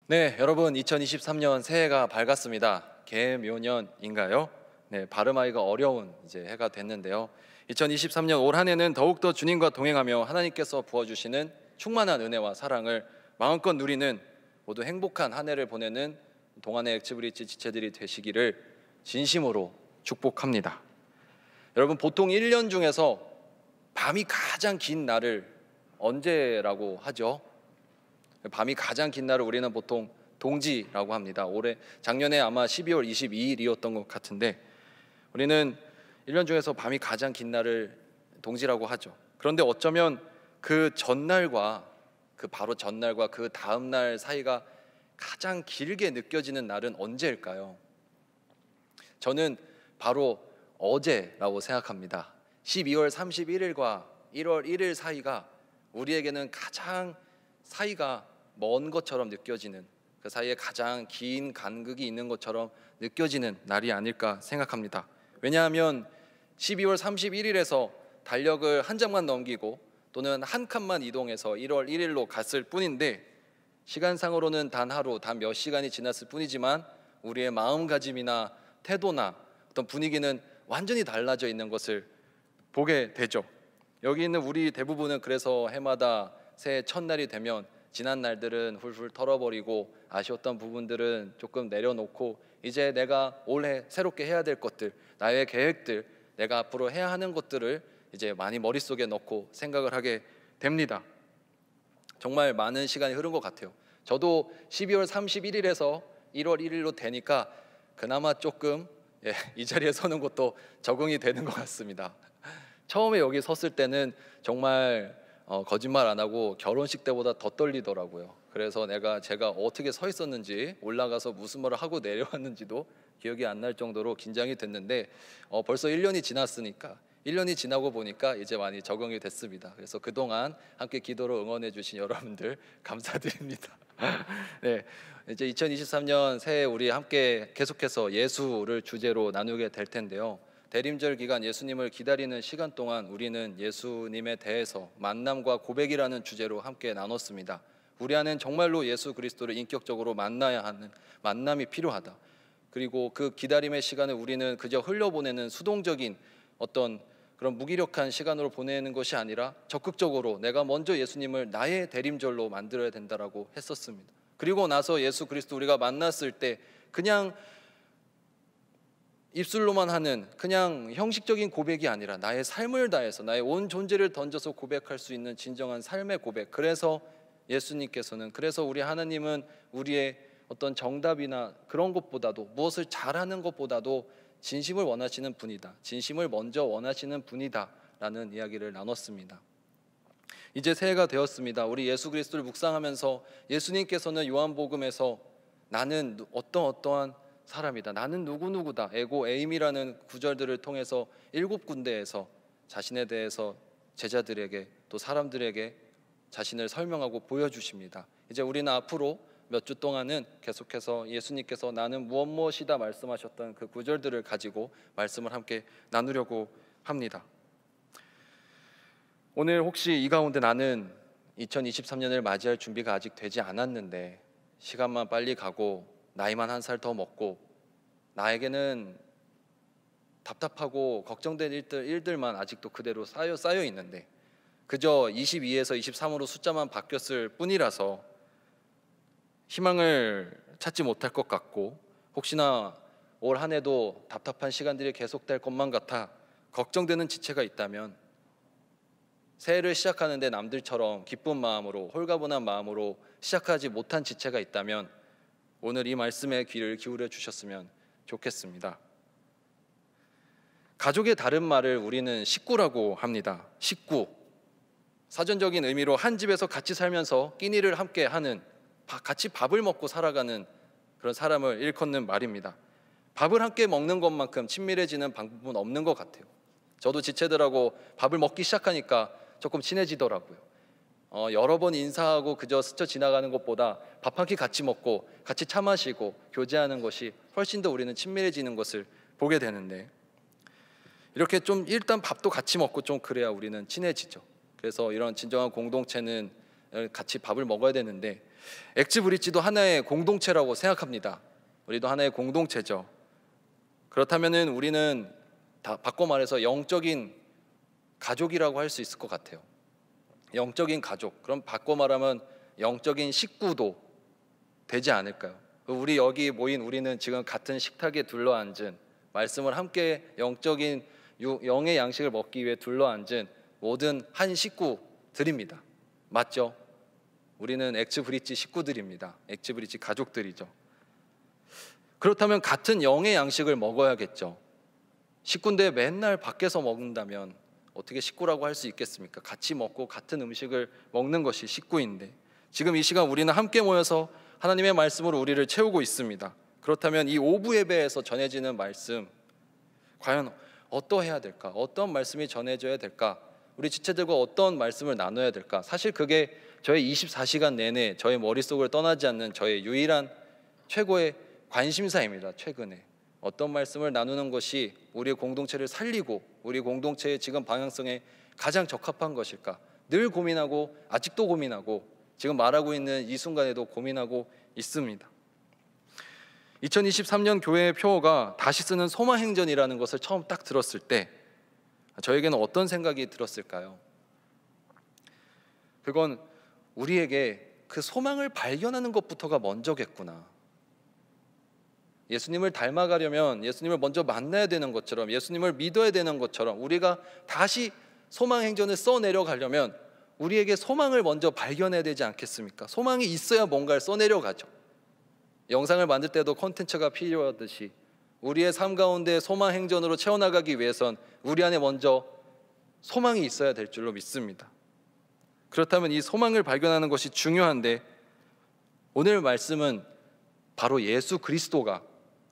네, 여러분 2023년 새해가 밝았습니다. 개묘년인가요? 네, 발음하기가 어려운 이제 해가 됐는데요. 2023년 올 한 해는 더욱더 주님과 동행하며 하나님께서 부어주시는 충만한 은혜와 사랑을 마음껏 누리는 모두 행복한 한 해를 보내는 동안의 엑츠브리지 지체들이 되시기를 진심으로 축복합니다. 여러분, 보통 1년 중에서 밤이 가장 긴 날을 언제라고 하죠? 밤이 가장 긴 날을 우리는 보통 동지라고 합니다. 작년에 아마 12월 22일이었던 것 같은데, 우리는 1년 중에서 밤이 가장 긴 날을 동지라고 하죠. 그런데 어쩌면 그 전날과 바로 전날과 그 다음 날 사이가 가장 길게 느껴지는 날은 언제일까요? 저는 바로 어제라고 생각합니다. 12월 31일과 1월 1일 사이가 우리에게는 가장 사이가 먼 것처럼 느껴지는, 그 사이에 가장 긴 간극이 있는 것처럼 느껴지는 날이 아닐까 생각합니다. 왜냐하면 12월 31일에서 달력을 한 장만 넘기고 또는 한 칸만 이동해서 1월 1일로 갔을 뿐인데, 시간상으로는 단 하루, 단 몇 시간이 지났을 뿐이지만 우리의 마음가짐이나 태도나 어떤 분위기는 완전히 달라져 있는 것을 보게 되죠. 여기 있는 우리 대부분은 그래서 해마다 새해 첫날이 되면 지난 날들은 훌훌 털어버리고 아쉬웠던 부분들은 조금 내려놓고 이제 내가 올해 새롭게 해야 될 것들, 나의 계획들, 내가 앞으로 해야 하는 것들을 이제 많이 머릿속에 넣고 생각을 하게 됩니다. 정말 많은 시간이 흐른 것 같아요. 저도 12월 31일에서 1월 1일로 되니까 그나마 조금 이 자리에 서는 것도 적응이 되는 것 같습니다. 처음에 여기 섰을 때는 정말 거짓말 안 하고 결혼식 때보다 더 떨리더라고요. 그래서 제가 어떻게 서 있었는지, 올라가서 무슨 말을 하고 내려왔는지도 기억이 안 날 정도로 긴장이 됐는데 벌써 1년이 지났으니까 1년이 지나고 보니까 이제 많이 적응이 됐습니다. 그래서 그동안 함께 기도로 응원해 주신 여러분들 감사드립니다. 네, 이제 2023년 새해 우리 함께 계속해서 예수를 주제로 나누게 될 텐데요. 대림절 기간 예수님을 기다리는 시간 동안 우리는 예수님에 대해서 만남과 고백이라는 주제로 함께 나눴습니다. 우리 안엔 정말로 예수 그리스도를 인격적으로 만나야 하는 만남이 필요하다. 그리고 그 기다림의 시간을 우리는 그저 흘려보내는 수동적인 어떤 그런 무기력한 시간으로 보내는 것이 아니라 적극적으로 내가 먼저 예수님을 나의 대림절로 만들어야 된다라고 했었습니다. 그리고 나서 예수 그리스도 우리가 만났을 때 그냥 입술로만 하는 그냥 형식적인 고백이 아니라 나의 삶을 다해서 나의 온 존재를 던져서 고백할 수 있는 진정한 삶의 고백. 그래서 그래서 우리 하나님은 우리의 어떤 정답이나 그런 것보다도, 무엇을 잘하는 것보다도 진심을 원하시는 분이다, 진심을 먼저 원하시는 분이다 라는 이야기를 나눴습니다. 이제 새해가 되었습니다. 우리 예수 그리스도를 묵상하면서 예수님께서는 요한복음에서 나는 어떠한 사람이다, 나는 누구누구다, 에고 에임이라는 구절들을 통해서 7군데에서 자신에 대해서 제자들에게 또 사람들에게 자신을 설명하고 보여주십니다. 이제 우리는 앞으로 몇 주 동안은 계속해서 예수님께서 나는 무엇이다 말씀하셨던 그 구절들을 가지고 말씀을 함께 나누려고 합니다. 오늘 혹시 이 가운데 나는 2023년을 맞이할 준비가 아직 되지 않았는데 시간만 빨리 가고 나이만 한 살 더 먹고 나에게는 답답하고 걱정된 일들만 아직도 그대로 쌓여 있는데 그저 22에서 23으로 숫자만 바뀌었을 뿐이라서 희망을 찾지 못할 것 같고, 혹시나 올 한 해도 답답한 시간들이 계속될 것만 같아 걱정되는 지체가 있다면, 새해를 시작하는데 남들처럼 기쁜 마음으로, 홀가분한 마음으로 시작하지 못한 지체가 있다면 오늘 이 말씀에 귀를 기울여 주셨으면 좋겠습니다. 가족의 다른 말을 우리는 식구라고 합니다. 식구, 사전적인 의미로 한 집에서 같이 살면서 끼니를 함께 하는, 같이 밥을 먹고 살아가는 그런 사람을 일컫는 말입니다. 밥을 함께 먹는 것만큼 친밀해지는 방법은 없는 것 같아요. 저도 지체들하고 밥을 먹기 시작하니까 조금 친해지더라고요. 여러 번 인사하고 그저 스쳐 지나가는 것보다 밥 한 끼 같이 먹고 같이 차 마시고 교제하는 것이 훨씬 더 우리는 친밀해지는 것을 보게 되는데, 이렇게 좀 일단 밥도 같이 먹고 좀 그래야 우리는 친해지죠. 그래서 이런 진정한 공동체는 같이 밥을 먹어야 되는데, 엑즈 브릿지도 하나의 공동체라고 생각합니다. 우리도 하나의 공동체죠. 그렇다면은 우리는 다 바꿔 말해서 영적인 가족이라고 할 수 있을 것 같아요. 영적인 가족. 그럼 바꿔 말하면 영적인 식구도 되지 않을까요? 우리 여기 모인 우리는 지금 같은 식탁에 둘러앉은, 말씀을 함께 영적인 영의 양식을 먹기 위해 둘러앉은 모든 한 식구들입니다. 맞죠? 우리는 엑즈 브릿지 식구들입니다. 엑즈 브릿지 가족들이죠. 그렇다면 같은 영의 양식을 먹어야겠죠. 식구인데 맨날 밖에서 먹는다면 어떻게 식구라고 할 수 있겠습니까? 같이 먹고 같은 음식을 먹는 것이 식구인데, 지금 이 시간 우리는 함께 모여서 하나님의 말씀으로 우리를 채우고 있습니다. 그렇다면 이 오부 예배에서 전해지는 말씀, 과연 어떠해야 될까? 어떤 말씀이 전해져야 될까? 우리 지체들과 어떤 말씀을 나눠야 될까? 사실 그게 저의 24시간 내내 저의 머릿속을 떠나지 않는 저의 유일한 최고의 관심사입니다. 최근에 어떤 말씀을 나누는 것이 우리의 공동체를 살리고 우리 공동체의 지금 방향성에 가장 적합한 것일까? 늘 고민하고, 아직도 고민하고, 지금 말하고 있는 이 순간에도 고민하고 있습니다. 2023년 교회의 표어가 다시 쓰는 소망행전이라는 것을 처음 딱 들었을 때 저에게는 어떤 생각이 들었을까요? 그건 우리에게 그 소망을 발견하는 것부터가 먼저겠구나. 예수님을 닮아가려면 예수님을 먼저 만나야 되는 것처럼, 예수님을 믿어야 되는 것처럼, 우리가 다시 소망행전을 써내려가려면 우리에게 소망을 먼저 발견해야 되지 않겠습니까? 소망이 있어야 뭔가를 써내려가죠. 영상을 만들 때도 콘텐츠가 필요하듯이 우리의 삶 가운데 소망행전으로 채워나가기 위해선 우리 안에 먼저 소망이 있어야 될 줄로 믿습니다. 그렇다면 이 소망을 발견하는 것이 중요한데, 오늘 말씀은 바로 예수 그리스도가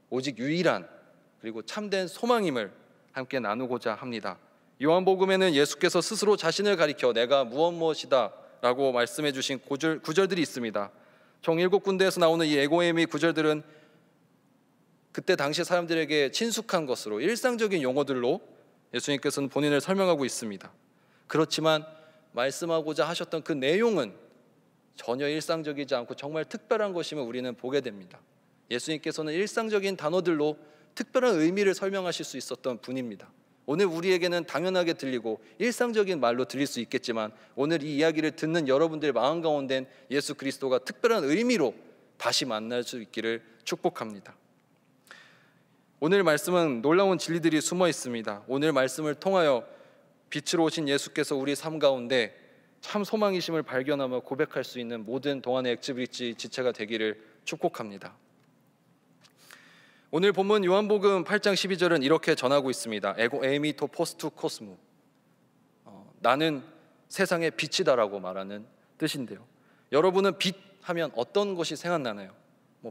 오직 유일한 그리고 참된 소망임을 함께 나누고자 합니다. 요한복음에는 예수께서 스스로 자신을 가리켜 내가 무엇이다 라고 말씀해 주신 구절들이 있습니다. 총 7군데에서 나오는 이 에고에미 구절들은 그때 당시 사람들에게 친숙한 것으로 일상적인 용어들로 예수님께서는 본인을 설명하고 있습니다. 그렇지만 말씀하고자 하셨던 그 내용은 전혀 일상적이지 않고 정말 특별한 것임을 우리는 보게 됩니다. 예수님께서는 일상적인 단어들로 특별한 의미를 설명하실 수 있었던 분입니다. 오늘 우리에게는 당연하게 들리고 일상적인 말로 들릴 수 있겠지만, 오늘 이 이야기를 듣는 여러분들의 마음 가운데는 예수 그리스도가 특별한 의미로 다시 만날 수 있기를 축복합니다. 오늘 말씀은 놀라운 진리들이 숨어 있습니다. 오늘 말씀을 통하여 빛으로 오신 예수께서 우리 삶 가운데 참 소망이심을 발견하며 고백할 수 있는 모든 동안의 엑즈 브릿지 지체가 되기를 축복합니다. 오늘 본문 요한복음 8장 12절은 이렇게 전하고 있습니다. 에미 토 포스투 코스무, 나는 세상의 빛이다라고 말하는 뜻인데요. 여러분은 빛 하면 어떤 것이 생각나나요?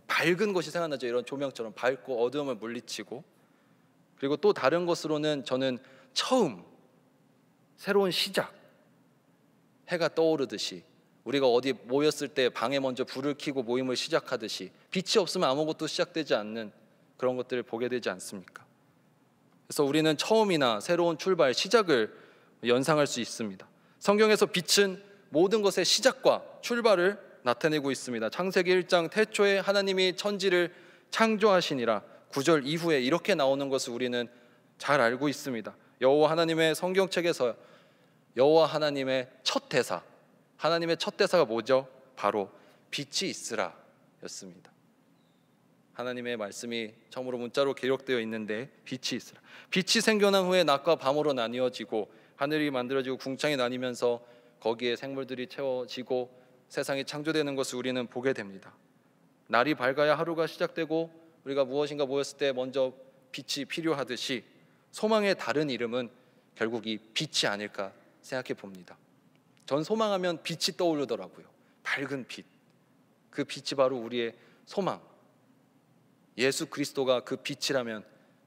밝은 것이 생각나죠. 이런 조명처럼 밝고 어두움을 물리치고, 그리고 또 다른 것으로는 저는 처음, 새로운 시작, 해가 떠오르듯이, 우리가 어디 모였을 때 방에 먼저 불을 켜고 모임을 시작하듯이 빛이 없으면 아무것도 시작되지 않는 그런 것들을 보게 되지 않습니까? 그래서 우리는 처음이나 새로운 출발, 시작을 연상할 수 있습니다. 성경에서 빛은 모든 것의 시작과 출발을 나타내고 있습니다. 창세기 1장 태초에 하나님이 천지를 창조하시니라 9절 이후에 이렇게 나오는 것을 우리는 잘 알고 있습니다. 여호와 하나님의 성경책에서 여호와 하나님의 첫 대사, 하나님의 첫 대사가 뭐죠? 바로 빛이 있으라 였습니다. 하나님의 말씀이 처음으로 문자로 기록되어 있는데 빛이 있으라. 빛이 생겨난 후에 낮과 밤으로 나뉘어지고 하늘이 만들어지고 궁창이 나뉘면서 거기에 생물들이 채워지고 세상이 창조되는 것을 우리는 보게 됩니다. 날이 밝아야 하루가 시작되고 우리가 무엇인가 모였을 때 먼저 빛이 필요하듯이 소망의 다른 이름은 결국 이 빛이 아닐까 생각해 봅니다. 전 소망하면 빛이 떠오르더라고요. 밝은 빛. 그 빛이 바로 우리의 소망. 예수 그리스도가 그 빛이라면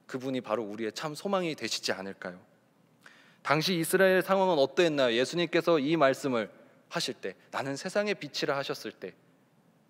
그분이 바로 우리의 참 소망이 되시지 않을까요? 당시 이스라엘 상황은 어떠했나요? 예수님께서 이 말씀을 하실 때, 나는 세상의 빛이라 하셨을 때,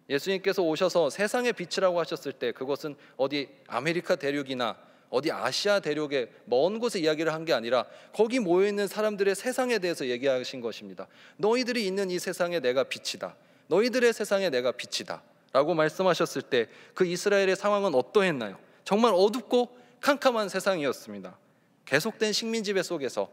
예수님께서 오셔서 세상의 빛이라고 하셨을 때, 그것은 어디 아메리카 대륙이나 어디 아시아 대륙의 먼 곳에 이야기를 한 게 아니라 거기 모여있는 사람들의 세상에 대해서 얘기하신 것입니다. 너희들이 있는 이 세상에 내가 빛이다. 너희들의 세상에 내가 빛이다 라고 말씀하셨을 때 그 이스라엘의 상황은 어떠했나요? 정말 어둡고 캄캄한 세상이었습니다. 계속된 식민 지배 속에서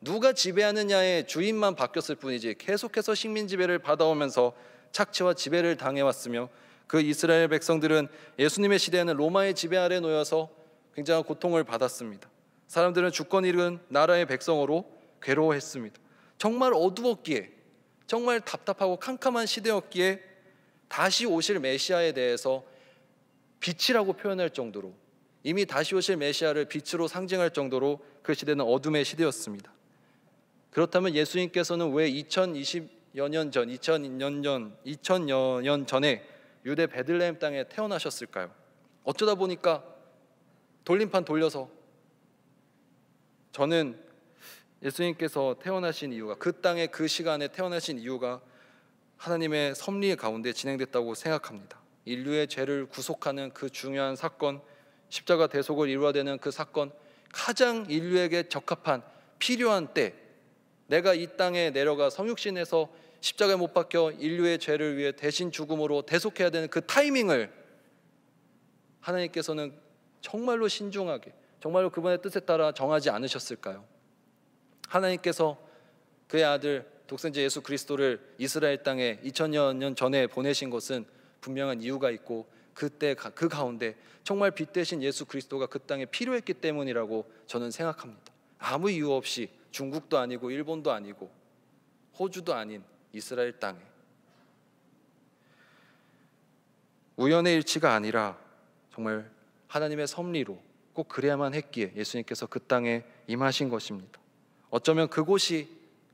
누가 지배하느냐의 주인만 바뀌었을 뿐이지 계속해서 식민 지배를 받아오면서 착취와 지배를 당해왔으며, 그 이스라엘 백성들은 예수님의 시대에는 로마의 지배 아래 놓여서 굉장한 고통을 받았습니다. 사람들은 주권 잃은 나라의 백성으로 괴로워했습니다. 정말 어두웠기에, 정말 답답하고 캄캄한 시대였기에 다시 오실 메시아에 대해서 빛이라고 표현할 정도로, 이미 다시 오실 메시아를 빛으로 상징할 정도로 그 시대는 어둠의 시대였습니다. 그렇다면 예수님께서는 왜 2020여 년 전, 2000여 년 전에 유대 베들레헴 땅에 태어나셨을까요? 어쩌다 보니까 돌림판 돌려서, 저는 예수님께서 태어나신 이유가, 그 땅에 그 시간에 태어나신 이유가 하나님의 섭리 가운데 진행됐다고 생각합니다. 인류의 죄를 구속하는 그 중요한 사건, 십자가 대속을 이루어야 되는 그 사건, 가장 인류에게 적합한 필요한 때, 내가 이 땅에 내려가 성육신에서 십자가에 못 박혀 인류의 죄를 위해 대신 죽음으로 대속해야 되는 그 타이밍을 하나님께서는 정말로 신중하게, 정말로 그분의 뜻에 따라 정하지 않으셨을까요? 하나님께서 그의 아들 독생자 예수 그리스도를 이스라엘 땅에 2000여 년 전에 보내신 것은 분명한 이유가 있고, 그때 그 가운데 정말 빛 대신 예수 그리스도가 그 땅에 필요했기 때문이라고 저는 생각합니다. 아무 이유 없이 중국도 아니고 일본도 아니고 호주도 아닌 이스라엘 땅에, 우연의 일치가 아니라 정말 하나님의 섭리로 꼭 그래야만 했기에 예수님께서 그 땅에 임하신 것입니다. 어쩌면 그곳이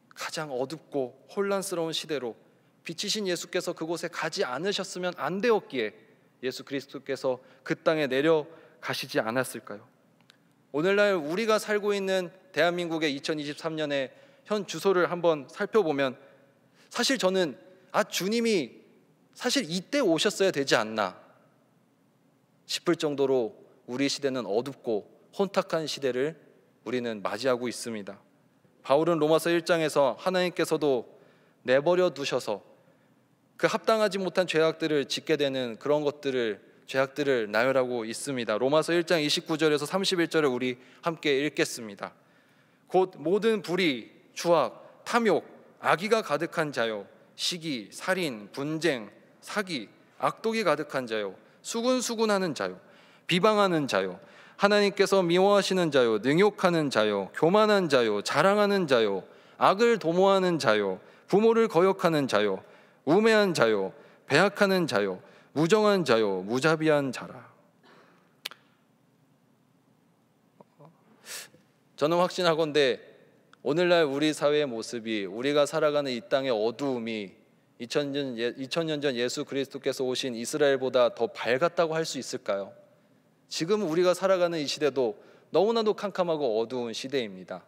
가장 어둡고 혼란스러운 시대로 빛이신 예수께서 그곳에 가지 않으셨으면 안 되었기에 예수 그리스도께서 그 땅에 내려가시지 않았을까요? 오늘날 우리가 살고 있는 대한민국의 2023년의 현 주소를 한번 살펴보면, 사실 저는 주님이 사실 이때 오셨어야 되지 않나 싶을 정도로 우리 시대는 어둡고 혼탁한 시대를 우리는 맞이하고 있습니다. 바울은 로마서 1장에서 하나님께서도 내버려 두셔서 그 합당하지 못한 죄악들을 짓게 되는 그런 죄악들을 나열하고 있습니다. 로마서 1장 29절에서 31절을 우리 함께 읽겠습니다. 곧 모든 불의, 추악, 탐욕, 악의가 가득한 자요, 시기, 살인, 분쟁, 사기, 악독이 가득한 자요, 수군수군하는 자요, 비방하는 자요, 하나님께서 미워하시는 자요, 능욕하는 자요, 교만한 자요, 자랑하는 자요, 악을 도모하는 자요, 부모를 거역하는 자요, 우매한 자요, 배악하는 자요, 무정한 자요, 무자비한 자라. 저는 확신하건대 오늘날 우리 사회의 모습이, 우리가 살아가는 이 땅의 어두움이 2000년 전 예수 그리스도께서 오신 이스라엘보다 더 밝았다고 할 수 있을까요? 지금 우리가 살아가는 이 시대도 너무나도 캄캄하고 어두운 시대입니다.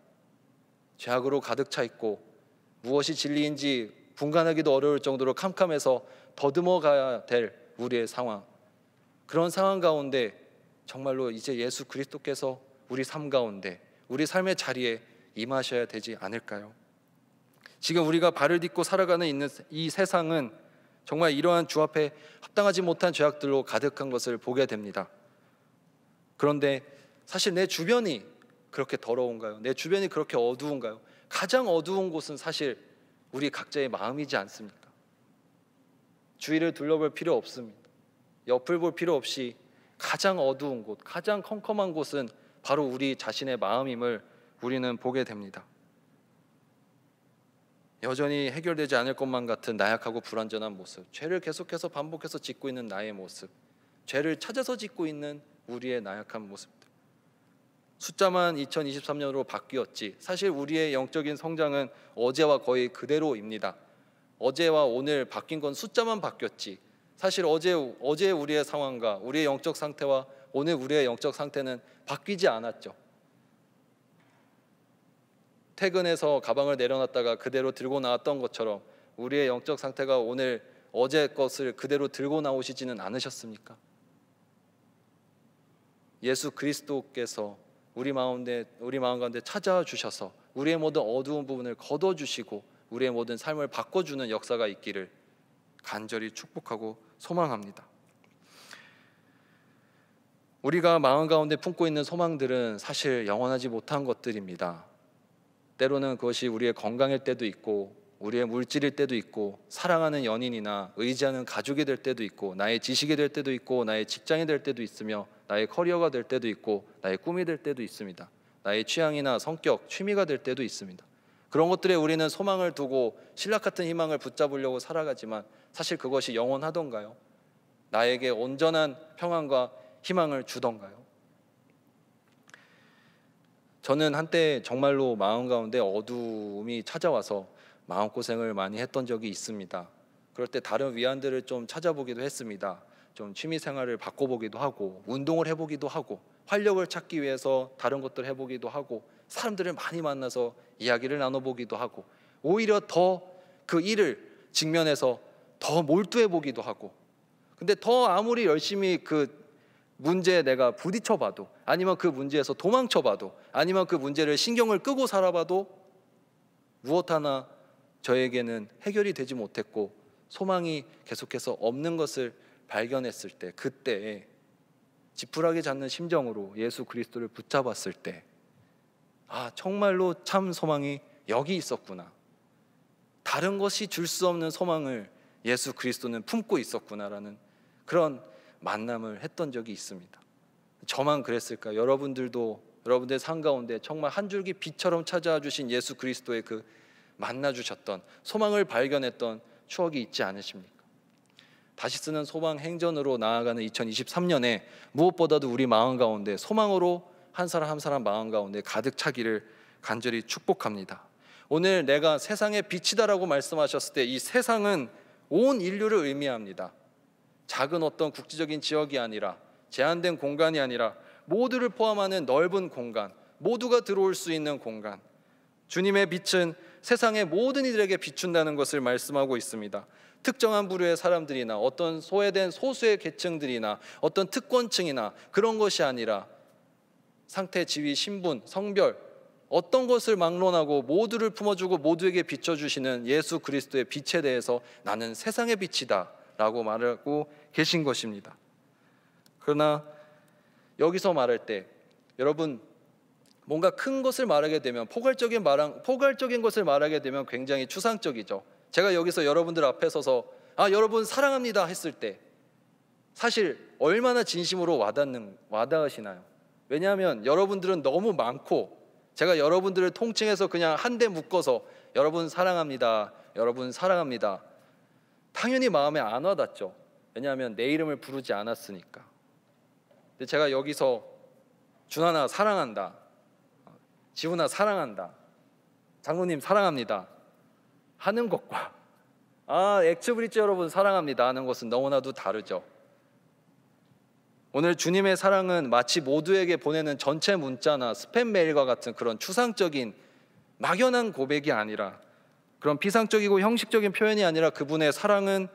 죄악으로 가득 차 있고 무엇이 진리인지 분간하기도 어려울 정도로 캄캄해서 더듬어 가야 될 우리의 상황, 그런 상황 가운데 정말로 이제 예수 그리스도께서 우리 삶 가운데, 우리 삶의 자리에 임하셔야 되지 않을까요? 지금 우리가 발을 딛고 살아가는 있는 이 세상은 정말 이러한 주 앞에 합당하지 못한 죄악들로 가득한 것을 보게 됩니다. 그런데 사실 내 주변이 그렇게 더러운가요? 내 주변이 그렇게 어두운가요? 가장 어두운 곳은 사실 우리 각자의 마음이지 않습니까? 주위를 둘러볼 필요 없습니다. 옆을 볼 필요 없이 가장 어두운 곳, 가장 컴컴한 곳은 바로 우리 자신의 마음임을 우리는 보게 됩니다. 여전히 해결되지 않을 것만 같은 나약하고 불완전한 모습, 죄를 계속해서 반복해서 짓고 있는 나의 모습, 죄를 찾아서 짓고 있는 우리의 나약한 모습들, 숫자만 2023년으로 바뀌었지 사실 우리의 영적인 성장은 어제와 거의 그대로입니다. 어제와 오늘 바뀐 건 숫자만 바뀌었지 사실 어제 우리의 상황과 우리의 영적 상태와 오늘 우리의 영적 상태는 바뀌지 않았죠. 퇴근해서 가방을 내려놨다가 그대로 들고 나왔던 것처럼 우리의 영적 상태가 오늘 어제 것을 그대로 들고 나오시지는 않으셨습니까? 예수 그리스도께서 우리 마음 가운데 찾아와 주셔서 우리의 모든 어두운 부분을 걷어주시고 우리의 모든 삶을 바꿔주는 역사가 있기를 간절히 축복하고 소망합니다. 우리가 마음 가운데 품고 있는 소망들은 사실 영원하지 못한 것들입니다. 때로는 그것이 우리의 건강일 때도 있고, 우리의 물질일 때도 있고, 사랑하는 연인이나 의지하는 가족이 될 때도 있고, 나의 지식이 될 때도 있고, 나의 직장이 될 때도 있으며, 나의 커리어가 될 때도 있고, 나의 꿈이 될 때도 있습니다. 나의 취향이나 성격, 취미가 될 때도 있습니다. 그런 것들에 우리는 소망을 두고 신락 같은 희망을 붙잡으려고 살아가지만 사실 그것이 영원하던가요? 나에게 온전한 평안과 희망을 주던가요? 저는 한때 정말로 마음 가운데 어두움이 찾아와서 마음고생을 많이 했던 적이 있습니다. 그럴 때 다른 위안들을 좀 찾아보기도 했습니다. 좀 취미생활을 바꿔보기도 하고, 운동을 해보기도 하고, 활력을 찾기 위해서 다른 것들을 해보기도 하고, 사람들을 많이 만나서 이야기를 나눠보기도 하고, 오히려 더 그 일을 직면해서 더 몰두해보기도 하고, 근데 더 아무리 열심히 그 문제에 내가 부딪혀봐도, 아니면 그 문제에서 도망쳐봐도, 아니면 그 문제를 신경을 끄고 살아봐도 무엇 하나 저에게는 해결이 되지 못했고 소망이 계속해서 없는 것을 발견했을 때, 그때 지푸라기 잡는 심정으로 예수 그리스도를 붙잡았을 때, 아, 정말로 참 소망이 여기 있었구나, 다른 것이 줄 수 없는 소망을 예수 그리스도는 품고 있었구나라는 그런 만남을 했던 적이 있습니다. 저만 그랬을까요? 여러분들도 여러분들의 삶 가운데 정말 한 줄기 빛처럼 찾아와 주신 예수 그리스도의 그 만나주셨던 소망을 발견했던 추억이 있지 않으십니까? 다시 쓰는 소망 행전으로 나아가는 2023년에 무엇보다도 우리 마음 가운데 소망으로 한 사람 한 사람 마음 가운데 가득 차기를 간절히 축복합니다. 오늘 내가 세상의 빛이다라고 말씀하셨을 때 이 세상은 온 인류를 의미합니다. 작은 어떤 국지적인 지역이 아니라, 제한된 공간이 아니라 모두를 포함하는 넓은 공간, 모두가 들어올 수 있는 공간, 주님의 빛은 세상의 모든 이들에게 비춘다는 것을 말씀하고 있습니다. 특정한 부류의 사람들이나 어떤 소외된 소수의 계층들이나 어떤 특권층이나 그런 것이 아니라 상태, 지위, 신분, 성별 어떤 것을 막론하고 모두를 품어주고 모두에게 비춰주시는 예수 그리스도의 빛에 대해서 나는 세상의 빛이다 라고 말하고 계신 것입니다. 그러나 여기서 말할 때 여러분, 뭔가 큰 것을 말하게 되면 포괄적인 것을 말하게 되면 굉장히 추상적이죠. 제가 여기서 여러분들 앞에 서서 여러분 사랑합니다 했을 때 사실 얼마나 진심으로 와닿으시나요? 왜냐하면 여러분들은 너무 많고 제가 여러분들을 통칭해서 그냥 한데 묶어서 여러분 사랑합니다, 여러분 사랑합니다, 당연히 마음에 안 와닿죠. 왜냐하면 내 이름을 부르지 않았으니까. 근데 제가 여기서 준하나 사랑한다, 지훈아 사랑한다, 장로님 사랑합니다 하는 것과 엑스브릿지 여러분 사랑합니다 하는 것은 너무나도 다르죠. 오늘 주님의 사랑은 마치 모두에게 보내는 전체 문자나 스팸 메일과 같은 그런 추상적인 막연한 고백이 아니라, 그런 비상적이고 형식적인 표현이 아니라 그분의 사랑은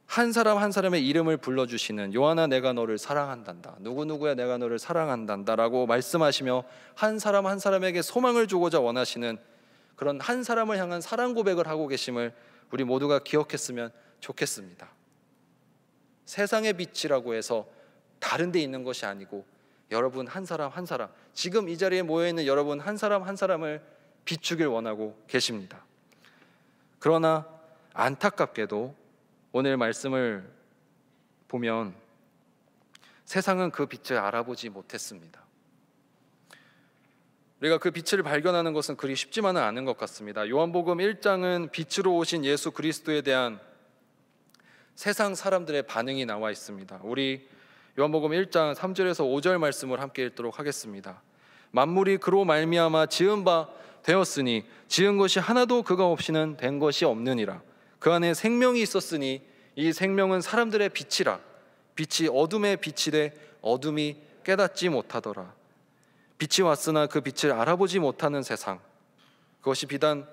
한 사람 한 사람의 이름을 불러주시는 요한아 내가 너를 사랑한단다, 누구누구야 내가 너를 사랑한단다 라고 말씀하시며 한 사람 한 사람에게 소망을 주고자 원하시는 그런 한 사람을 향한 사랑 고백을 하고 계심을 우리 모두가 기억했으면 좋겠습니다. 세상의 빛이라고 해서 다른 데 있는 것이 아니고 여러분 한 사람 한 사람, 지금 이 자리에 모여있는 여러분 한 사람 한 사람을 비추길 원하고 계십니다. 그러나 안타깝게도 오늘 말씀을 보면 세상은 그 빛을 알아보지 못했습니다. 우리가 그 빛을 발견하는 것은 그리 쉽지만은 않은 것 같습니다. 요한복음 1장은 빛으로 오신 예수 그리스도에 대한 세상 사람들의 반응이 나와 있습니다. 우리 요한복음 1장 3절에서 5절 말씀을 함께 읽도록 하겠습니다. 만물이 그로 말미암아 지은 바 되었으니 지은 것이 하나도 그가 없이는 된 것이 없느니라. 그 안에 생명이 있었으니 이 생명은 사람들의 빛이라. 빛이 어둠에 비치되 어둠이 깨닫지 못하더라. 빛이 왔으나 그 빛을 알아보지 못하는 세상, 그것이 비단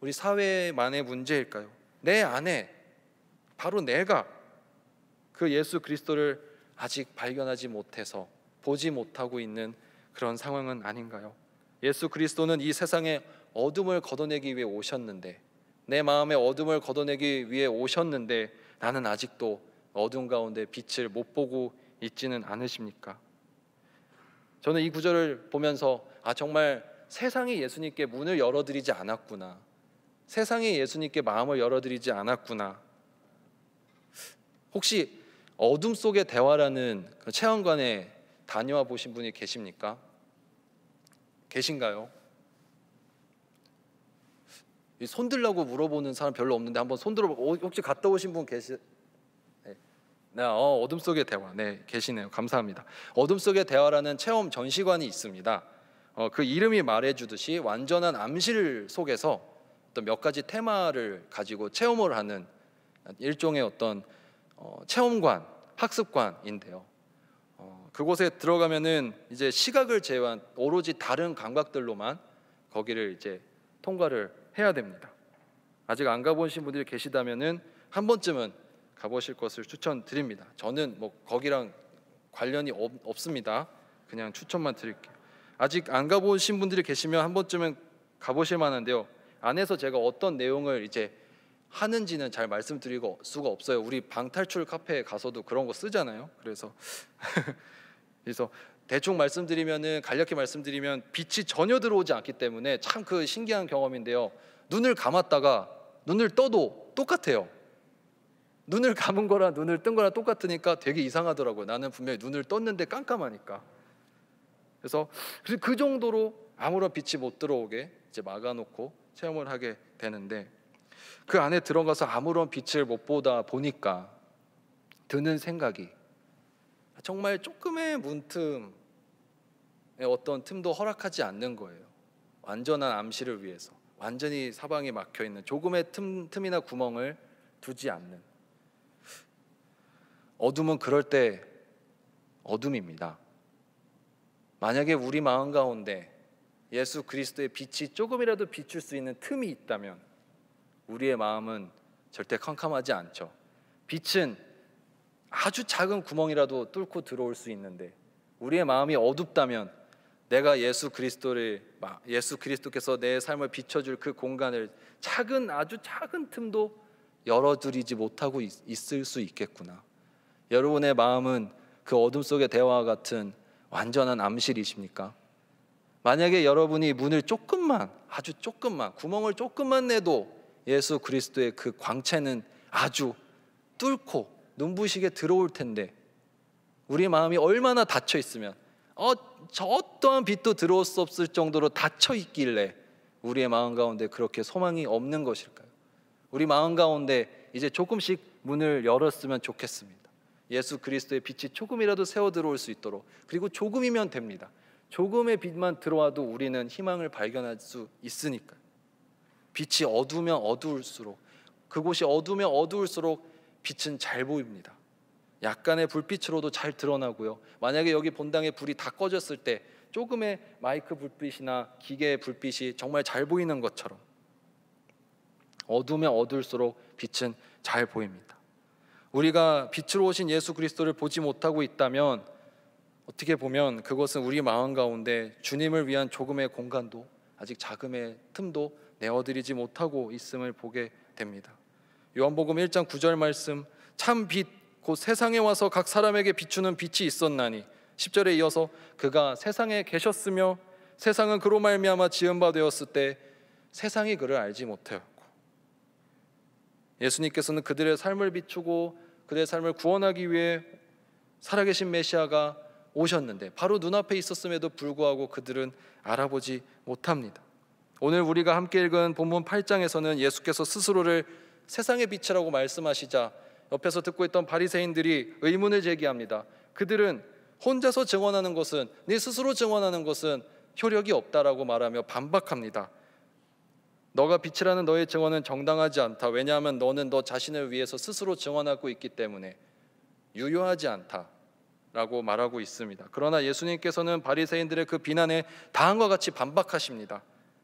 우리 사회만의 문제일까요? 내 안에 바로 내가 그 예수 그리스도를 아직 발견하지 못해서 보지 못하고 있는 그런 상황은 아닌가요? 예수 그리스도는 이 세상의 어둠을 걷어내기 위해 오셨는데 내 마음의 어둠을 걷어내기 위해 오셨는데 나는 아직도 어둠 가운데 빛을 못 보고 있지는 않으십니까? 저는 이 구절을 보면서 정말 세상이 예수님께 문을 열어드리지 않았구나, 세상이 예수님께 마음을 열어드리지 않았구나. 혹시 어둠 속의 대화라는 그 체험관에 다녀와 보신 분이 계십니까? 계신가요? 손 들라고 물어보는 사람 별로 없는데 한번 손 들어. 혹시 갔다 오신 분 네, 어둠 속의 대화. 네, 계시네요. 감사합니다. 어둠 속의 대화라는 체험 전시관이 있습니다. 그 이름이 말해주듯이 완전한 암실 속에서 어떤 몇 가지 테마를 가지고 체험을 하는 일종의 어떤 체험관, 학습관인데요. 그곳에 들어가면은 이제 시각을 제외한 오로지 다른 감각들로만 거기를 이제 통과를 해야 됩니다. 아직 안 가보신 분들이 계시다면은 한 번쯤은 가보실 것을 추천드립니다. 저는 뭐 거기랑 관련이 없습니다. 그냥 추천만 드릴게요. 아직 안 가보신 분들이 계시면 한 번쯤은 가보실 만한데요. 안에서 제가 어떤 내용을 이제 하는지는 잘 말씀드릴 수가 없어요. 우리 방탈출 카페에 가서도 그런 거 쓰잖아요. 그래서 대충 말씀드리면은, 간략히 말씀드리면 빛이 전혀 들어오지 않기 때문에 참 그 신기한 경험인데요. 눈을 감았다가 눈을 떠도 똑같아요. 눈을 감은 거랑 눈을 뜬 거랑 똑같으니까 되게 이상하더라고요. 나는 분명히 눈을 떴는데 깜깜하니까. 그래서 그 정도로 아무런 빛이 못 들어오게 이제 막아놓고 체험을 하게 되는데, 그 안에 들어가서 아무런 빛을 못 보다 보니까 드는 생각이, 정말 조금의 문틈의 어떤 틈도 허락하지 않는 거예요. 완전한 암시를 위해서 완전히 사방이 막혀 있는 조금의 틈이나 구멍을 두지 않는. 어둠은 그럴 때 어둠입니다. 만약에 우리 마음 가운데 예수 그리스도의 빛이 조금이라도 비출 수 있는 틈이 있다면 우리의 마음은 절대 캄캄하지 않죠. 빛은 아주 작은 구멍이라도 뚫고 들어올 수 있는데, 우리의 마음이 어둡다면 내가 예수 그리스도께서 내 삶을 비춰줄 그 공간을 아주 작은 틈도 열어드리지 못하고 있을 수 있겠구나. 여러분의 마음은 그 어둠 속의 대화와 같은 완전한 암실이십니까? 만약에 여러분이 문을 조금만, 아주 조금만, 구멍을 조금만 내도 예수 그리스도의 그 광채는 아주 뚫고 눈부시게 들어올 텐데, 우리 마음이 얼마나 닫혀 있으면 저 어떠한 빛도 들어올 수 없을 정도로 닫혀 있길래 우리의 마음 가운데 그렇게 소망이 없는 것일까요? 우리 마음 가운데 이제 조금씩 문을 열었으면 좋겠습니다. 예수 그리스도의 빛이 조금이라도 새어 들어올 수 있도록. 그리고 조금이면 됩니다. 조금의 빛만 들어와도 우리는 희망을 발견할 수 있으니까요. 빛이 어두우면 어두울수록, 그곳이 어두우면 어두울수록 빛은 잘 보입니다. 약간의 불빛으로도 잘 드러나고요. 만약에 여기 본당에 불이 다 꺼졌을 때 조금의 마이크 불빛이나 기계의 불빛이 정말 잘 보이는 것처럼 어두우면 어두울수록 빛은 잘 보입니다. 우리가 빛으로 오신 예수 그리스도를 보지 못하고 있다면 어떻게 보면 그것은 우리 마음 가운데 주님을 위한 조금의 공간도, 아직 작음의 틈도 내어드리지 못하고 있음을 보게 됩니다. 요한복음 1장 9절 말씀, 참 빛 곧 세상에 와서 각 사람에게 비추는 빛이 있었나니, 10절에 이어서 그가 세상에 계셨으며 세상은 그로 말미암아 지은 바 되었을 때 세상이 그를 알지 못하였고, 예수님께서는 그들의 삶을 비추고 그들의 삶을 구원하기 위해 살아계신 메시아가 오셨는데 바로 눈앞에 있었음에도 불구하고 그들은 알아보지 못합니다. 오늘 우리가 함께 읽은 본문 8장에서는 예수께서 스스로를 세상의 빛이라고 말씀하시자 옆에서 듣고 있던 바리새인들이 의문을 제기합니다. 그들은 혼자서 증언하는 것은, 네 스스로 증언하는 것은 효력이 없다라고 말하며 반박합니다. 너가 빛이라는 너의 증언은 정당하지 않다. 왜냐하면 너는 너 자신을 위해서 스스로 증언하고 있기 때문에 유효하지 않다라고 말하고 있습니다. 그러나 예수님께서는 바리새인들의 그 비난에 다음과 같이 반박하십니다.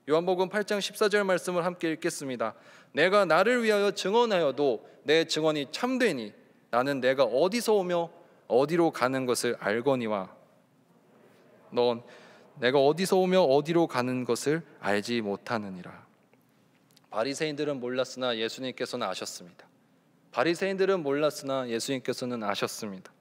요한복음 8장 14절 말씀을 함께 읽겠습니다. 내가 나를 위하여 증언하여도 내 증언이 참되니 나는 내가 어디서 오며 어디로 가는 것을 알거니와 넌 내가 어디서 오며 어디로 가는 것을 알지 못하느니라. 바리새인들은 몰랐으나 예수님께서는 아셨습니다. 바리새인들은 몰랐으나 예수님께서는 아셨습니다.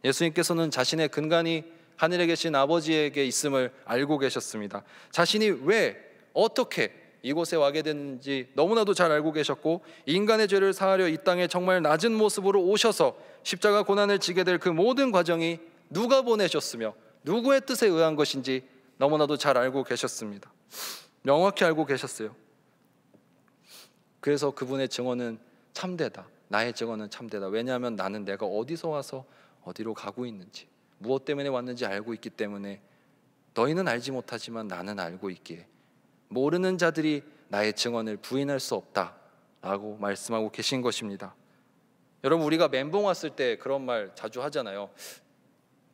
예수님께서는 자신의 근간이 하늘에 계신 아버지에게 있음을 알고 계셨습니다. 자신이 왜 어떻게 이곳에 와게 됐는지 너무나도 잘 알고 계셨고, 인간의 죄를 사하려 이 땅에 정말 낮은 모습으로 오셔서 십자가 고난을 지게 될 그 모든 과정이 누가 보내셨으며 누구의 뜻에 의한 것인지 너무나도 잘 알고 계셨습니다. 명확히 알고 계셨어요. 그래서 그분의 증언은 참되다. 나의 증언은 참되다. 왜냐하면 나는 내가 어디서 와서 어디로 가고 있는지, 무엇 때문에 왔는지 알고 있기 때문에 너희는 알지 못하지만 나는 알고 있기에 모르는 자들이 나의 증언을 부인할 수 없다라고 말씀하고 계신 것입니다. 여러분, 우리가 멘붕 왔을 때 그런 말 자주 하잖아요.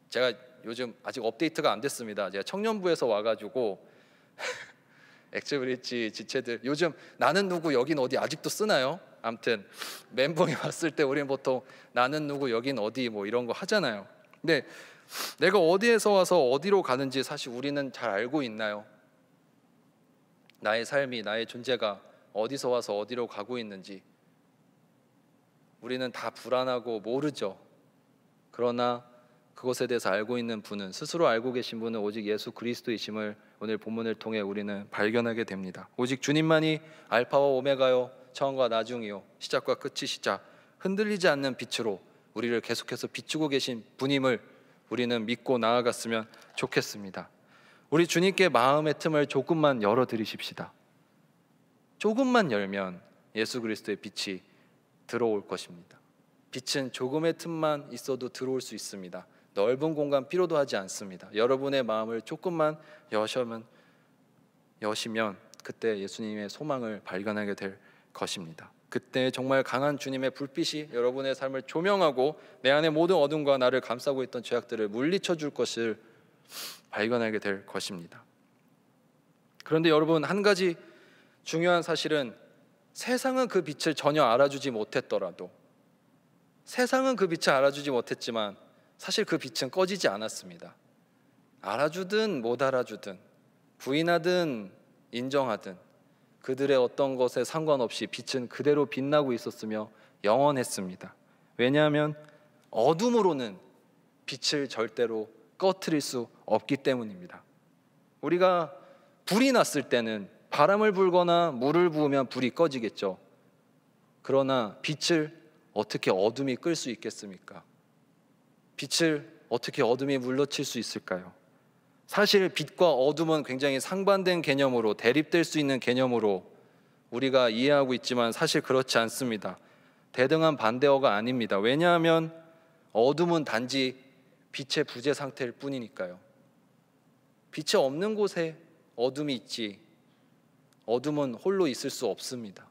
제가 요즘 아직 업데이트가 안 됐습니다. 제가 청년부에서 와가지고 엑스브릿지 지체들 요즘 나는 누구 여긴 어디 아직도 쓰나요? 아무튼 멘붕이 왔을 때 우리는 보통 나는 누구 여긴 어디 뭐 이런 거 하잖아요. 근데 내가 어디에서 와서 어디로 가는지 사실 우리는 잘 알고 있나요? 나의 삶이, 나의 존재가 어디서 와서 어디로 가고 있는지 우리는 다 불안하고 모르죠. 그러나 그것에 대해서 알고 있는 분은, 스스로 알고 계신 분은 오직 예수 그리스도이심을 오늘 본문을 통해 우리는 발견하게 됩니다. 오직 주님만이 알파와 오메가요, 처음과 나중이요, 시작과 끝이시자 흔들리지 않는 빛으로 우리를 계속해서 비추고 계신 분임을 우리는 믿고 나아갔으면 좋겠습니다. 우리 주님께 마음의 틈을 조금만 열어드리십시다. 조금만 열면 예수 그리스도의 빛이 들어올 것입니다. 빛은 조금의 틈만 있어도 들어올 수 있습니다. 넓은 공간 필요도 하지 않습니다. 여러분의 마음을 조금만 여시면 그때 예수님의 소망을 발견하게 될 것입니다. 그때 정말 강한 주님의 불빛이 여러분의 삶을 조명하고 내 안의 모든 어둠과 나를 감싸고 있던 죄악들을 물리쳐 줄 것을 발견하게 될 것입니다. 그런데 여러분, 한 가지 중요한 사실은 세상은 그 빛을 전혀 알아주지 못했더라도, 세상은 그 빛을 알아주지 못했지만 사실 그 빛은 꺼지지 않았습니다. 알아주든 못 알아주든, 부인하든 인정하든 그들의 어떤 것에 상관없이 빛은 그대로 빛나고 있었으며 영원했습니다. 왜냐하면 어둠으로는 빛을 절대로 꺼트릴 수 없기 때문입니다. 우리가 불이 났을 때는 바람을 불거나 물을 부으면 불이 꺼지겠죠. 그러나 빛을 어떻게 어둠이 끌 수 있겠습니까? 빛을 어떻게 어둠이 물러칠 수 있을까요? 사실 빛과 어둠은 굉장히 상반된 개념으로, 대립될 수 있는 개념으로 우리가 이해하고 있지만 사실 그렇지 않습니다. 대등한 반대어가 아닙니다. 왜냐하면 어둠은 단지 빛의 부재 상태일 뿐이니까요. 빛이 없는 곳에 어둠이 있지, 어둠은 홀로 있을 수 없습니다.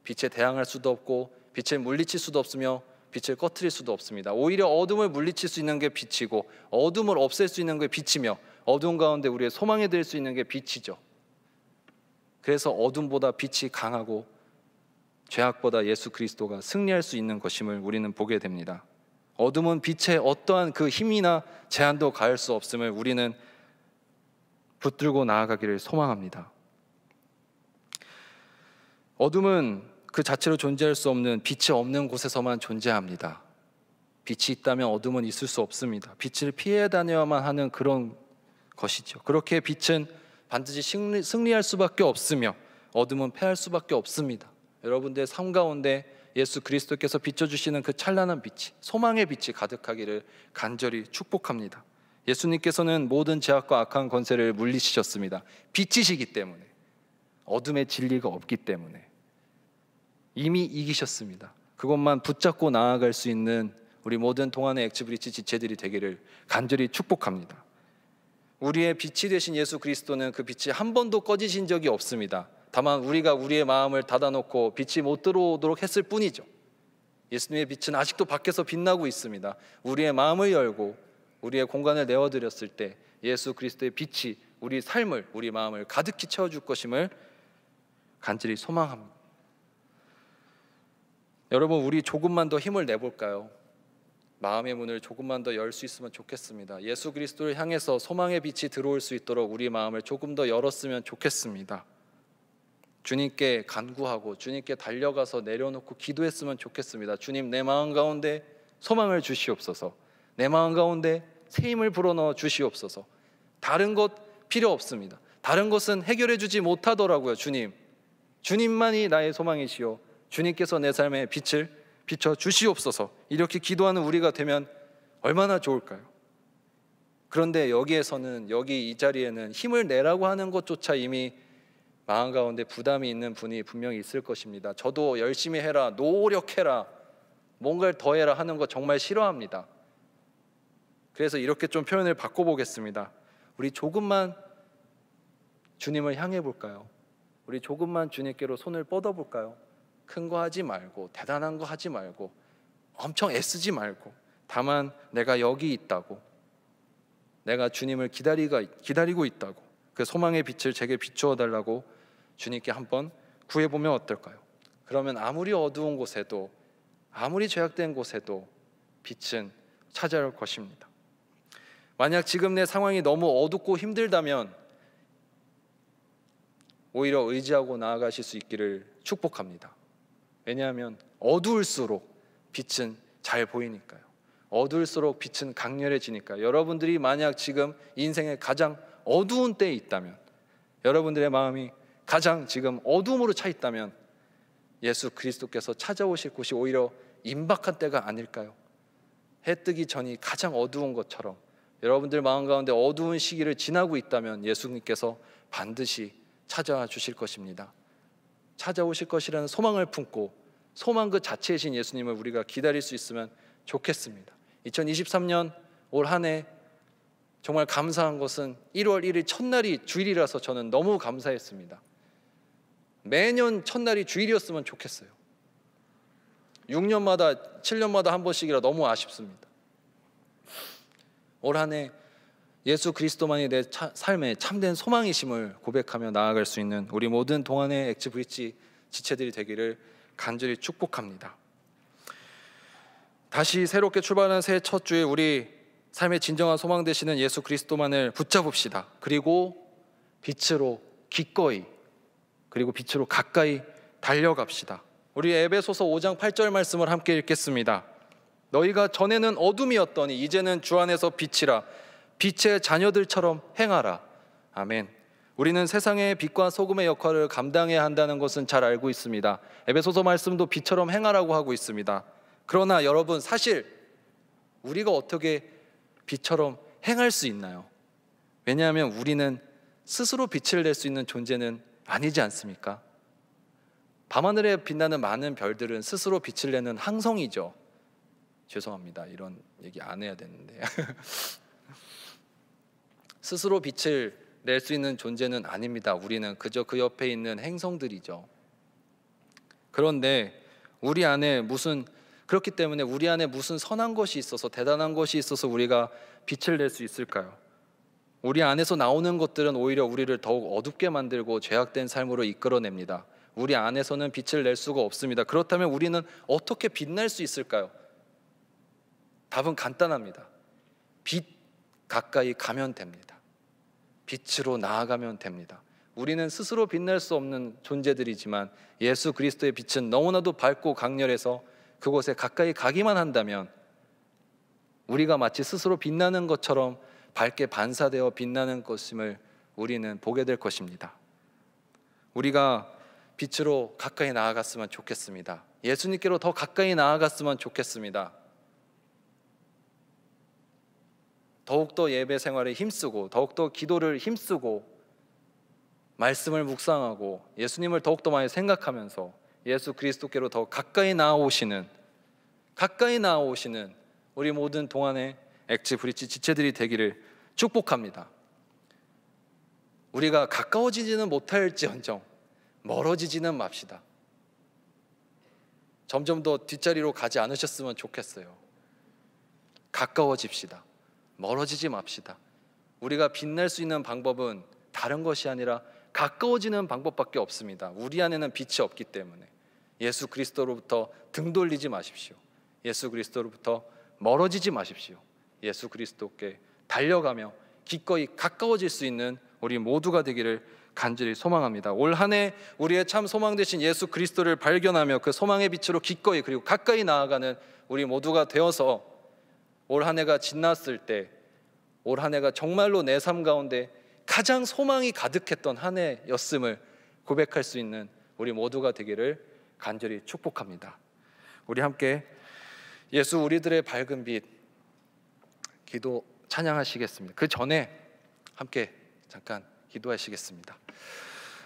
빛에 대항할 수도 없고 빛을 물리칠 수도 없으며 빛을 꺼트릴 수도 없습니다. 오히려 어둠을 물리칠 수 있는 게 빛이고 어둠을 없앨 수 있는 게 빛이며 어둠 가운데 우리의 소망이 될 수 있는 게 빛이죠. 그래서 어둠보다 빛이 강하고 죄악보다 예수 그리스도가 승리할 수 있는 것임을 우리는 보게 됩니다. 어둠은 빛의 어떠한 그 힘이나 제한도 가할 수 없음을 우리는 붙들고 나아가기를 소망합니다. 어둠은 그 자체로 존재할 수 없는, 빛이 없는 곳에서만 존재합니다. 빛이 있다면 어둠은 있을 수 없습니다. 빛을 피해 다녀야만 하는 그런 것이죠. 그렇게 빛은 반드시 승리할 수밖에 없으며 어둠은 패할 수밖에 없습니다. 여러분들의 삶 가운데 예수 그리스도께서 비춰주시는 그 찬란한 빛이, 소망의 빛이 가득하기를 간절히 축복합니다. 예수님께서는 모든 죄악과 악한 권세를 물리치셨습니다. 빛이시기 때문에, 어둠의 진리가 없기 때문에 이미 이기셨습니다. 그것만 붙잡고 나아갈 수 있는 우리 모든 동안의 엑스브릿지 지체들이 되기를 간절히 축복합니다. 우리의 빛이 되신 예수 그리스도는 그 빛이 한 번도 꺼지신 적이 없습니다. 다만 우리가 우리의 마음을 닫아놓고 빛이 못 들어오도록 했을 뿐이죠. 예수님의 빛은 아직도 밖에서 빛나고 있습니다. 우리의 마음을 열고 우리의 공간을 내어드렸을 때 예수 그리스도의 빛이 우리 삶을, 우리 마음을 가득히 채워줄 것임을 간절히 소망합니다. 여러분, 우리 조금만 더 힘을 내볼까요? 마음의 문을 조금만 더 열 수 있으면 좋겠습니다. 예수 그리스도를 향해서 소망의 빛이 들어올 수 있도록 우리 마음을 조금 더 열었으면 좋겠습니다. 주님께 간구하고 주님께 달려가서 내려놓고 기도했으면 좋겠습니다. 주님, 내 마음 가운데 소망을 주시옵소서. 내 마음 가운데 새 힘을 불어넣어 주시옵소서. 다른 것 필요 없습니다. 다른 것은 해결해 주지 못하더라고요. 주님만이 나의 소망이시오. 주님께서 내 삶에 빛을 비춰 주시옵소서. 이렇게 기도하는 우리가 되면 얼마나 좋을까요? 그런데 여기에서는, 여기 이 자리에는 힘을 내라고 하는 것조차 이미 마음 가운데 부담이 있는 분이 분명히 있을 것입니다. 저도 열심히 해라, 노력해라, 뭔가를 더해라 하는 거 정말 싫어합니다. 그래서 이렇게 좀 표현을 바꿔보겠습니다. 우리 조금만 주님을 향해 볼까요? 우리 조금만 주님께로 손을 뻗어볼까요? 큰 거 하지 말고, 대단한 거 하지 말고, 엄청 애쓰지 말고, 다만 내가 여기 있다고, 내가 주님을 기다리고 있다고, 그 소망의 빛을 제게 비추어 달라고 주님께 한번 구해보면 어떨까요? 그러면 아무리 어두운 곳에도, 아무리 죄악된 곳에도 빛은 찾아올 것입니다. 만약 지금 내 상황이 너무 어둡고 힘들다면 오히려 의지하고 나아가실 수 있기를 축복합니다. 왜냐하면 어두울수록 빛은 잘 보이니까요. 어두울수록 빛은 강렬해지니까요. 여러분들이 만약 지금 인생의 가장 어두운 때에 있다면, 여러분들의 마음이 가장 지금 어두움으로 차 있다면 예수 그리스도께서 찾아오실 곳이 오히려 임박한 때가 아닐까요? 해 뜨기 전이 가장 어두운 것처럼 여러분들 마음 가운데 어두운 시기를 지나고 있다면 예수님께서 반드시 찾아와 주실 것입니다. 찾아오실 것이라는 소망을 품고 소망 그 자체이신 예수님을 우리가 기다릴 수 있으면 좋겠습니다. 2023년 올 한 해 정말 감사한 것은 1월 1일 첫날이 주일이라서 저는 너무 감사했습니다. 매년 첫날이 주일이었으면 좋겠어요. 6년마다 7년마다 한 번씩이라 너무 아쉽습니다. 올 한 해 예수 그리스도만이 내 삶의 참된 소망이심을 고백하며 나아갈 수 있는 우리 모든 동안의 엑지 브릿지 지체들이 되기를 간절히 축복합니다. 다시 새롭게 출발하는 새해 첫 주에 우리 삶의 진정한 소망 되시는 예수 그리스도만을 붙잡읍시다. 그리고 빛으로 기꺼이, 그리고 빛으로 가까이 달려갑시다. 우리 에베소서 5장 8절 말씀을 함께 읽겠습니다. 너희가 전에는 어둠이었더니 이제는 주 안에서 빛이라. 빛의 자녀들처럼 행하라. 아멘. 우리는 세상의 빛과 소금의 역할을 감당해야 한다는 것은 잘 알고 있습니다. 에베소서 말씀도 빛처럼 행하라고 하고 있습니다. 그러나 여러분, 사실 우리가 어떻게 빛처럼 행할 수 있나요? 왜냐하면 우리는 스스로 빛을 낼 수 있는 존재는 아니지 않습니까? 밤하늘에 빛나는 많은 별들은 스스로 빛을 내는 항성이죠. 죄송합니다. 이런 얘기 안 해야 되는데 스스로 빛을 낼 수 있는 존재는 아닙니다. 우리는 그저 그 옆에 있는 행성들이죠. 그런데 그렇기 때문에 우리 안에 무슨 선한 것이 있어서, 대단한 것이 있어서 우리가 빛을 낼 수 있을까요? 우리 안에서 나오는 것들은 오히려 우리를 더욱 어둡게 만들고 죄악된 삶으로 이끌어냅니다. 우리 안에서는 빛을 낼 수가 없습니다. 그렇다면 우리는 어떻게 빛날 수 있을까요? 답은 간단합니다. 빛 가까이 가면 됩니다. 빛으로 나아가면 됩니다. 우리는 스스로 빛날 수 없는 존재들이지만 예수 그리스도의 빛은 너무나도 밝고 강렬해서 그곳에 가까이 가기만 한다면 우리가 마치 스스로 빛나는 것처럼 밝게 반사되어 빛나는 것임을 우리는 보게 될 것입니다. 우리가 빛으로 가까이 나아갔으면 좋겠습니다. 예수님께로 더 가까이 나아갔으면 좋겠습니다. 더욱더 예배 생활에 힘쓰고, 더욱더 기도를 힘쓰고, 말씀을 묵상하고, 예수님을 더욱더 많이 생각하면서 예수 그리스도께로 더 가까이 나아오시는 우리 모든 동안의 엑지 브릿지 지체들이 되기를 축복합니다. 우리가 가까워지지는 못할지언정 멀어지지는 맙시다. 점점 더 뒷자리로 가지 않으셨으면 좋겠어요. 가까워집시다. 멀어지지 맙시다. 우리가 빛날 수 있는 방법은 다른 것이 아니라 가까워지는 방법밖에 없습니다. 우리 안에는 빛이 없기 때문에 예수 그리스도로부터 등 돌리지 마십시오. 예수 그리스도로부터 멀어지지 마십시오. 예수 그리스도께 달려가며 기꺼이 가까워질 수 있는 우리 모두가 되기를 간절히 소망합니다. 올 한 해 우리의 참 소망 되신 예수 그리스도를 발견하며 그 소망의 빛으로 기꺼이 그리고 가까이 나아가는 우리 모두가 되어서 올 한 해가 지났을 때, 올 한 해가 정말로 내 삶 가운데 가장 소망이 가득했던 한 해였음을 고백할 수 있는 우리 모두가 되기를 간절히 축복합니다. 우리 함께 예수 우리들의 밝은 빛 기도 찬양하시겠습니다. 그 전에 함께 잠깐 기도하시겠습니다.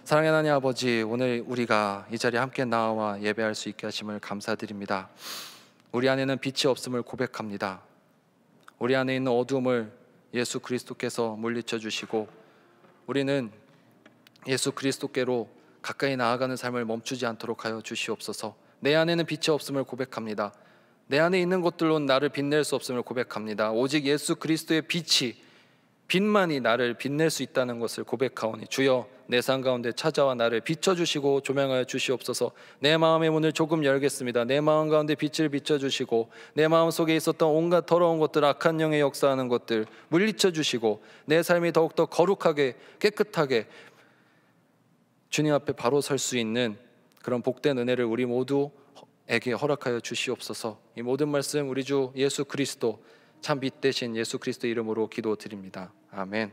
사랑의 하나님 아버지, 오늘 우리가 이 자리에 함께 나와 예배할 수 있게 하심을 감사드립니다. 우리 안에는 빛이 없음을 고백합니다. 우리 안에 있는 어두움을 예수 그리스도께서 물리쳐 주시고 우리는 예수 그리스도께로 가까이 나아가는 삶을 멈추지 않도록 하여 주시옵소서. 내 안에는 빛이 없음을 고백합니다. 내 안에 있는 것들로는 나를 빛낼 수 없음을 고백합니다. 오직 예수 그리스도의 빛만이 나를 빛낼 수 있다는 것을 고백하오니 주여 내 삶 가운데 찾아와 나를 비춰주시고 조명하여 주시옵소서. 내 마음의 문을 조금 열겠습니다. 내 마음 가운데 빛을 비춰주시고 내 마음 속에 있었던 온갖 더러운 것들, 악한 영의 역사하는 것들 물리쳐 주시고 내 삶이 더욱더 거룩하게 깨끗하게 주님 앞에 바로 설 수 있는 그런 복된 은혜를 우리 모두에게 허락하여 주시옵소서. 이 모든 말씀 우리 주 예수 그리스도 참 빛 되신 예수 그리스도 이름으로 기도드립니다. 아멘.